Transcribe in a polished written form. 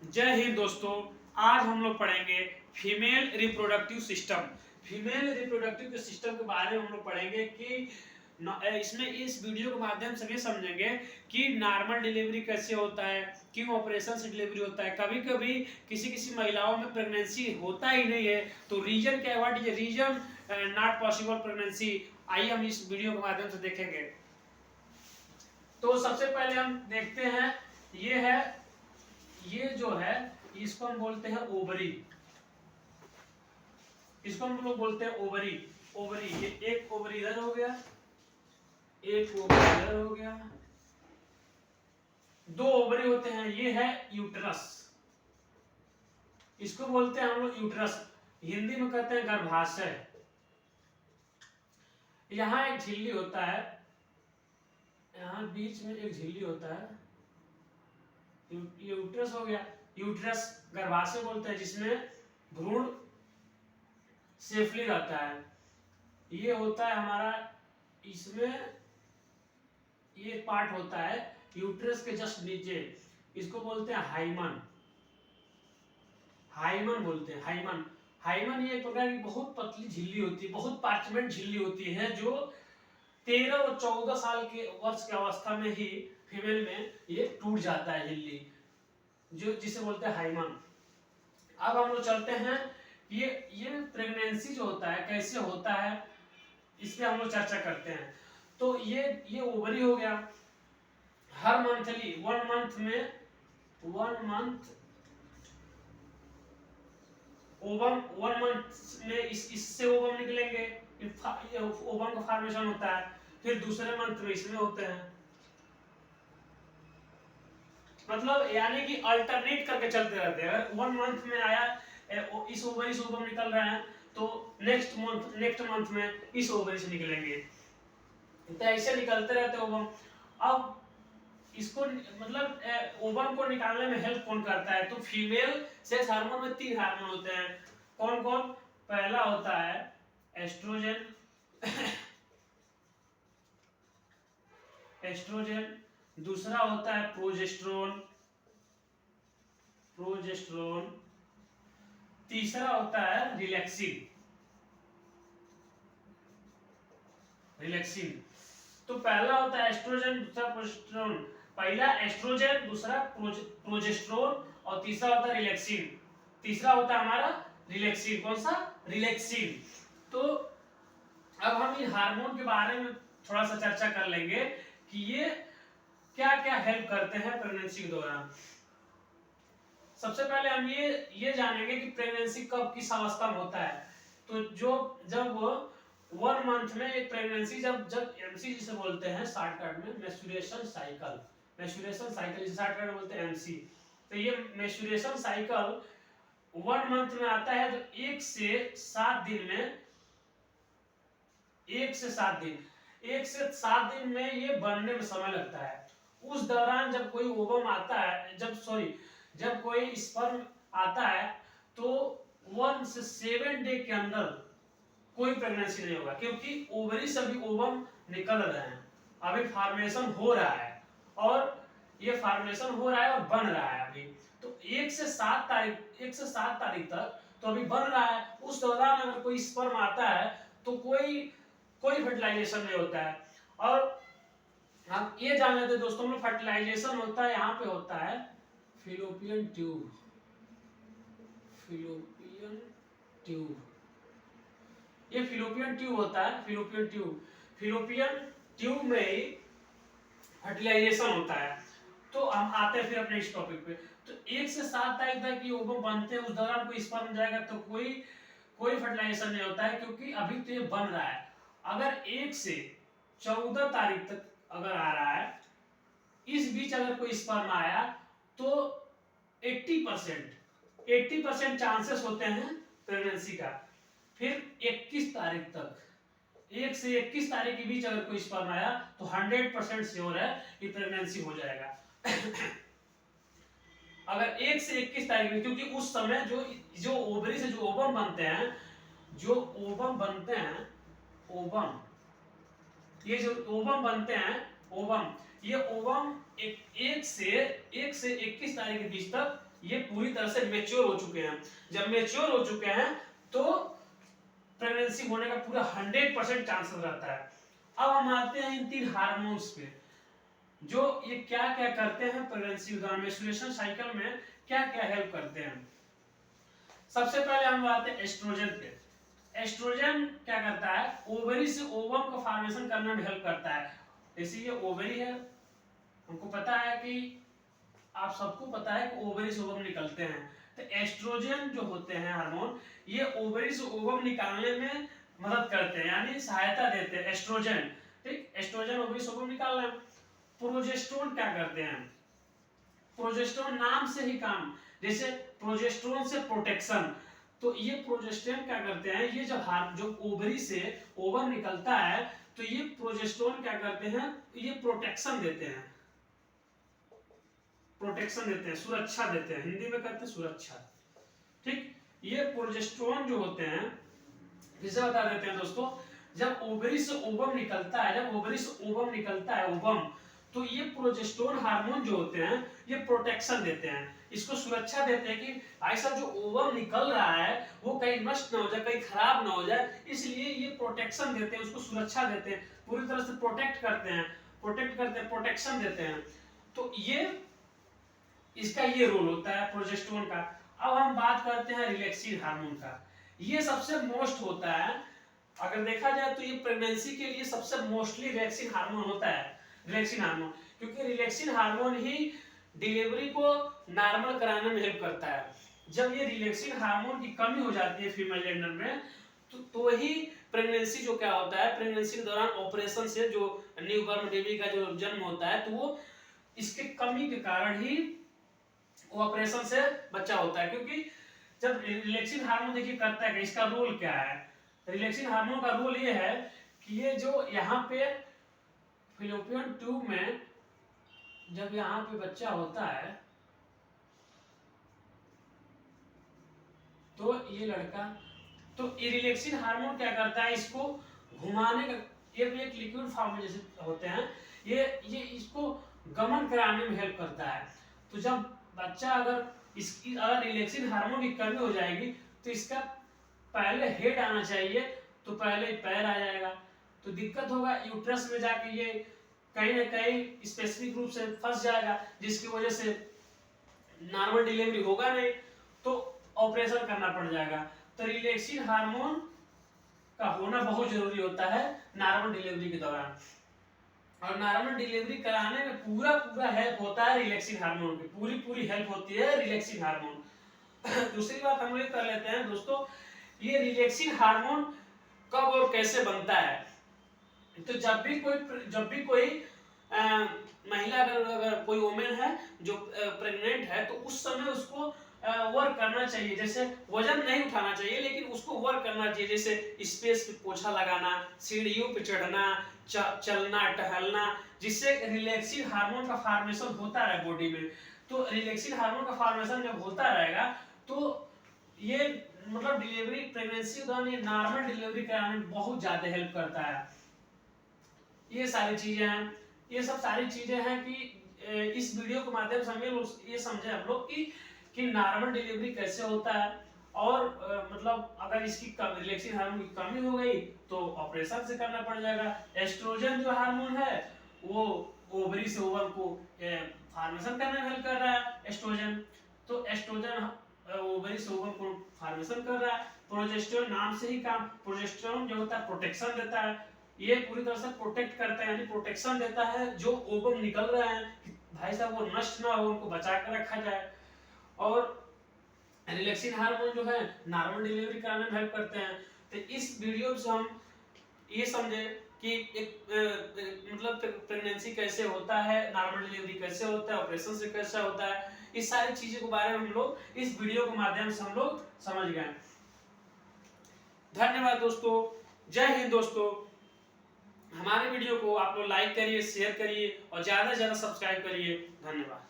जय हिंद दोस्तों। आज हम लोग पढ़ेंगे female reproductive system. Female reproductive system के बारे में हम लोग पढ़ेंगे कि इसमें इस वीडियो के माध्यम से भी समझेंगे कि नॉर्मल डिलीवरी कैसे होता है, क्यों ऑपरेशन से डिलीवरी होता है। कभी कभी किसी किसी महिलाओं में प्रेगनेंसी होता ही नहीं है, तो रीजन क्या है, what is reason not possible pregnancy. आइए हम इस वीडियो के माध्यम से देखेंगे। तो सबसे पहले हम देखते हैं, ये जो है इसको हम बोलते हैं ओवरी। इसको हम लोग बोलते हैं ओवरी। ओवरी, ये एक ओवरी इधर हो गया, एक ओवरी इधर हो गया, दो ओवरी होते हैं। ये है यूट्रस, इसको बोलते हैं हम लोग यूट्रस, हिंदी में कहते हैं गर्भाशय। यहाँ एक झिल्ली होता है, यहाँ बीच में एक झिल्ली होता है, यूट्रस हो गया। यूट्रस गर्भाशय बोलते हैं, जिसमें भ्रूण सेफली रहता है। ये होता है हमारा, इसमें ये पार्ट होता है यूट्रस के जस्ट नीचे, इसको बोलते हैं हाइमन। हाइमन बोलते हैं, हाइमन। हाइमन ये एक प्रकार की बहुत पतली झिल्ली होती है, बहुत पार्चमेंट झिल्ली होती है, जो 13 और 14 साल के वर्ष की अवस्था में ही फीमेल में ये टूट जाता है झिल्ली, जो जिसे बोलते हैं हाइमन। अब हम लोग चलते हैं, ये प्रेगनेंसी जो होता है कैसे होता है, इस पे हम लोग चर्चा करते हैं। तो ये ओवरी हो गया। हर मंथली 1 मंथ में ओवम, 1 मंथ में इससे ओवम निकलेंगे, ओवम का फॉर्मेशन होता है। फिर दूसरे मंथ में इसमें होते हैं, मतलब यानी कि अल्टरनेट करके चलते रहते हैं। अगर 1 मंथ में आया इस ओवरी से ओवम निकल रहे हैं, तो नेक्स्ट मंथ में इस ओवरी से निकलेंगे, तो ऐसे निकलते रहते हैं ओवम। अब इसको मतलब ओवम को निकालने में हेल्प कौन करता है, तो फीमेल सेक्स हार्मोन में 3 हार्मोन होते हैं। कौन कौन? पहला होता है एस्ट्रोजन, एस्ट्रोजन। दूसरा होता है प्रोजेस्टेरोन, तीसरा होता है रिलैक्सिन। तो पहला होता है एस्ट्रोजन, दूसरा प्रोजेस्टेरोन। पहला एस्ट्रोजन, दूसरा प्रोजेस्टेरोन, और तीसरा होता है रिलैक्सिन। तीसरा होता है हमारा रिलैक्सिन। कौन सा? रिलैक्सिन। तो अब हम इन हार्मोन के बारे में थोड़ा सा चर्चा कर लेंगे कि ये क्या क्या हेल्प करते हैं प्रेगनेंसी के दौरान। सबसे पहले हम ये जानेंगे कि प्रेगनेंसी कब किस अवस्था में होता है। तो जब 1 मंथ में एक प्रेगनेंसी, जब एमसी जिसे बोलते हैं शॉर्टकट में, मेंस्ट्रुएशन साइकिल जिसे शॉर्टकट में बोलते हैं एमसी। तो ये मेंस्ट्रुएशन साइकिल 1 मंथ में आता है, तो 1 से 7 दिन में, 1 से 7 दिन में ये बनने में समय लगता है। उस दौरान जब कोई ओवम आता है, जब कोई स्पर्म आता है, तो 1 से 7 डे के अंदर कोई प्रेगनेंसी नहीं होगा, क्योंकि ओवरी से भी ओवम निकल रहे हैं, अभी फॉर्मेशन हो रहा है, और ये फॉर्मेशन हो रहा है और बन रहा है अभी। तो 1 से 7 तारीख तक तो अभी बन रहा है। उस दौरान अगर कोई स्पर्म आता है, तो कोई फर्टिलाइजेशन नहीं होता है। और हम ये जान लेते हैं दोस्तों, में फर्टिलाइजेशन होता है, यहाँ पे होता है फिलोपियन ट्यूब। ये फिलोपियन ट्यूब होता है, फिलोपियन ट्यूब में ही फर्टिलाइजेशन होता है। तो हम आते हैं फिर अपने इस टॉपिक पे। तो 1 से 7 तारीख तक ये ओवम बनते हैं, उस दौरान कोई स्पर्म जाएगा तो कोई फर्टिलाइजेशन नहीं होता है, क्योंकि अभी तो ये बन रहा है। अगर 1 से 14 तारीख तक अगर आ रहा है, इस बीच अगर कोई स्पर्म आया, तो 80% चांसेस होते हैं प्रेगनेंसी का। फिर 21 तारीख तक, 1 से 21 तारीख के बीच अगर कोई स्पर्म आया, तो 100% श्योर है कि प्रेगनेंसी हो जाएगा। अगर 1 से 21 तारीख में, क्योंकि उस समय जो ओवरी से जो ओवम बनते हैं, ये जो ओवम बनते हैं, ये ओवम एक से 21 तारीख के बीच तक ये पूरी तरह से मेच्योर हो चुके हैं। जब मेच्योर हो चुके हैं तो प्रेगनेंसी होने का पूरा 100% चांसेस रहता है। अब हम आते हैं इन 3 हार्मोन्स पे, जो ये क्या क्या करते हैं प्रेगनेंसी के दौरान, मेंस्ट्रुएशन साइकिल में क्या क्या हेल्प करते हैं। सबसे पहले हम आते हैं एस्ट्रोजन पे। एस्ट्रोजन क्या करता है, ओवरी से ओवम का फॉर्मेशन करने में हेल्प करता है। जैसे ये ओवरी है, हमको पता है कि आप सबको पता है कि ओवरी से ओवम निकलते हैं, तो एस्ट्रोजन जो होते हैं हार्मोन, ये ओवरी से ओवम निकालने में मदद करते हैं, यानी सहायता देते हैं एस्ट्रोजन। ठीक, एस्ट्रोजन ओवरी से ओवम निकालना। प्रोजेस्टेरोन क्या करते हैं, प्रोजेस्टेरोन नाम से ही काम, जैसे प्रोजेस्टेरोन से प्रोटेक्शन, तो ये प्रोजेस्टेरोन क्या करते हैं, ये जो ओवरी से ओवम निकलता है तो ये प्रोजेस्टेरोन क्या करते हैं, ये प्रोटेक्शन देते हैं, सुरक्षा देते हैं, हिंदी में कहते हैं सुरक्षा। ठीक, ये प्रोजेस्टेरोन जो होते हैं, जिसे बता देते हैं दोस्तों, जब ओवरी से ओवम निकलता है, ओवम, तो ये प्रोजेस्टेरोन हार्मोन जो होते हैं ये प्रोटेक्शन देते हैं, इसको सुरक्षा देते हैं कि ऐसा जो ओवम निकल रहा है वो कहीं नष्ट ना हो जाए, कहीं खराब ना हो जाए, इसलिए ये प्रोटेक्शन देते हैं, उसको सुरक्षा देते हैं, पूरी तरह से प्रोटेक्ट करते हैं, प्रोटेक्शन देते हैं। तो ये इसका ये रोल होता है प्रोजेस्टेरोन का। अब हम बात करते हैं रिलैक्सिन हार्मोन का। ये सबसे मोस्ट होता है, अगर देखा जाए तो ये प्रेगनेंसी के लिए सबसे मोस्टली रिलैक्सिन हार्मोन होता है, रिलैक्सिन हार्मोन, क्योंकि रिलैक्सिन हार्मोन ही डिलीवरी को नॉर्मल कराने में हेल्प करता है। जब ये रिलैक्सिन हार्मोन की कमी हो जाती है फीमेल जेंडर में, तो ही प्रेगनेंसी जो क्या होता है, प्रेगनेंसी के दौरान ऑपरेशन से जो न्यू बॉर्न बेबी का जो जन्म होता है, तो वो इसके कमी के कारण ही ऑपरेशन से बच्चा होता है। क्योंकि जब रिलैक्सिन हार्मोन देखिए करता है, इसका रोल क्या है, रिलैक्सिन हार्मोन का रोल ये है कि ये जो यहाँ पे फिलोपियन ट्यूब में जब यहाँ पे बच्चा होता है, तो ये लड़का, तो रिलैक्सिन हार्मोन क्या करता है, इसको घुमाने का, ये भी एक लिक्विड फॉर्म में जैसे होते हैं, ये इसको गमन कराने में हेल्प करता है। तो जब बच्चा अगर रिलैक्सिन हार्मोन की कमी हो जाएगी तो इसका पहले हेड आना चाहिए, तो पहले पैर आ जाएगा, तो दिक्कत होगा, यूट्रस में जाके ये कहीं ना कहीं स्पेसिफिक रूप से फंस जाएगा, जिसकी वजह से नॉर्मल डिलीवरी होगा नहीं, तो ऑपरेशन करना पड़ जाएगा। तो रिलैक्सिन हार्मोन का होना बहुत जरूरी होता है नॉर्मल डिलीवरी के दौरान, और नॉर्मल डिलीवरी कराने में पूरा हेल्प होता है रिलैक्सिन हार्मोन की, पूरी हेल्प होती है रिलैक्सिन हार्मोन। दूसरी बात हम लोग कर लेते हैं दोस्तों, ये रिलैक्सिन हार्मोन कब और कैसे बनता है। तो जब भी कोई महिला, अगर कोई वुमेन है जो प्रेग्नेंट है, तो उस समय उसको वर्क करना चाहिए, जैसे वजन नहीं उठाना चाहिए, लेकिन उसको वर्क करना चाहिए, जैसे स्पेस पे पोछा लगाना, सीढ़ियों पे चढ़ना, चलना टहलना, जिससे रिलैक्सिन हार्मोन का फॉर्मेशन होता रहे बॉडी में। तो रिलैक्सिन हार्मोन का फॉर्मेशन जब होता रहेगा तो ये मतलब डिलीवरी, प्रेगनेंसी के दौरान ये नॉर्मल डिलीवरी कराने में बहुत ज्यादा हेल्प करता है। ये सारी चीजें हैं, ये सब सारी चीजें हैं कि इस वीडियो के माध्यम से हम ये समझे हम लोग कि नॉर्मल डिलीवरी कैसे होता है, और मतलब अगर इसकी रिलैक्सिन हार्मोन की कमी हो गई तो ऑपरेशन से करना पड़ जाएगा। एस्ट्रोजन जो हार्मोन है वो ओवरी से ओवम को फॉर्मेशन करने में हेल्प कर रहा है एस्ट्रोजन, तो एस्ट्रोजन ओवरी से ओवम को फॉर्मेशन कर रहा है। प्रोजेस्टेरोन नाम से ही काम, प्रोजेस्टेरोन जो होता है प्रोटेक्शन देता है, ये पूरी तरह से प्रोटेक्ट करता है, यानी प्रोटेक्शन देता है जो ओवम निकल रहे हैं, भाई साहब वो नष्ट ना हो, उनको बचा कर रखा जाए। और रिलैक्सिन हार्मोन जो है नॉर्मल डिलीवरी कराने में हेल्प करते हैं। तो इस वीडियो से हम ये समझे कि एक मतलब प्रेगनेंसी कैसे होता है, नॉर्मल डिलीवरी कैसे होता है, ऑपरेशन से कैसे होता है, इस सारी चीजों के बारे में हम लोग इस वीडियो के माध्यम से हम लोग समझ गए। धन्यवाद दोस्तों, जय हिंद दोस्तों। हमारे वीडियो को आप लोग लाइक करिए, शेयर करिए और ज्यादा से ज्यादा सब्सक्राइब करिए। धन्यवाद।